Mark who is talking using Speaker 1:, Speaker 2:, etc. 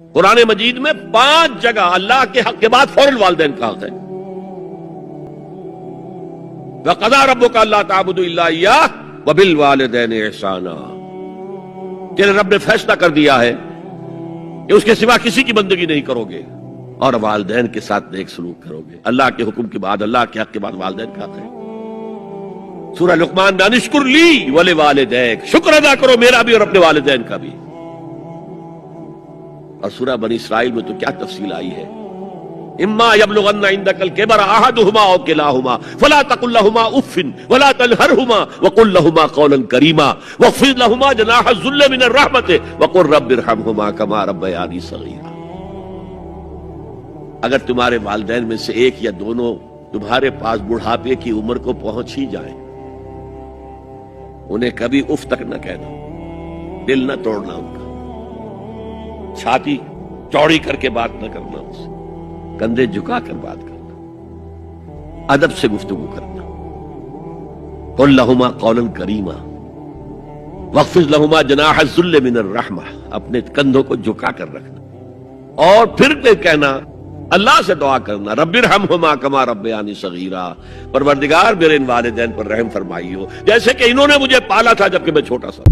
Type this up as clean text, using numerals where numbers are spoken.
Speaker 1: قرآن مجید میں 5 جگہ اللہ کے حق کے بعد فوراً والدین کا حق ہے. وَقَضَىٰ رَبُّكَ أَلَّا تَعْبُدُوا إِلَّا إِيَّاهُ وَبِالْوَالِدَيْنِ إِحْسَانًا. تیرے رب نے فیصلہ کر دیا ہے کہ اس کے سوا کسی کی بندگی نہیں کرو گے اور والدین کے ساتھ نیک سلوک کرو گے. اللہ کے حکم کے بعد، اللہ کے حق کے بعد والدین کا حق ہے. سورہ لقمان میں انشکر لی ولوالدیک، شکر ادا کرو میرا بھی اور اپنے والدین کا بھی. اور سورہ بنی اسرائیل میں تو کیا تفصیل آئی ہے. اما یبلغن عندک الکبر احدہما او کلاہما فلا تقل لهما اف ولا تنہرهما وقل لهما قولا کریما واخفض لهما جناح الذل من الرحمۃ وقل رب ارحمهما كما ربیانی صغیرا. اگر تمہارے والدین میں سے ایک یا دونوں تمہارے پاس بڑھاپے کی عمر کو پہنچ ہی جائیں، انہیں کبھی اف تک نہ کہنا، دل نہ توڑنا ان کا، چھاتی چوڑی کر کے بات نہ کرنا، ان سے کندھے جھکا کر بات کرنا، ادب سے گفتگو کرنا. قل لهما قولا کریما واخفض لهما جناح الذل من الرحمہ، اپنے کندھوں کو جھکا کر رکھنا. اور پھر کہنا، اللہ سے دعا کرنا، رب ارحمہما کما ربیانی صغیرا، پروردگار میرے ان والدین پر رحم فرمائی ہو جیسے کہ انہوں نے مجھے پالا تھا جبکہ میں چھوٹا سا.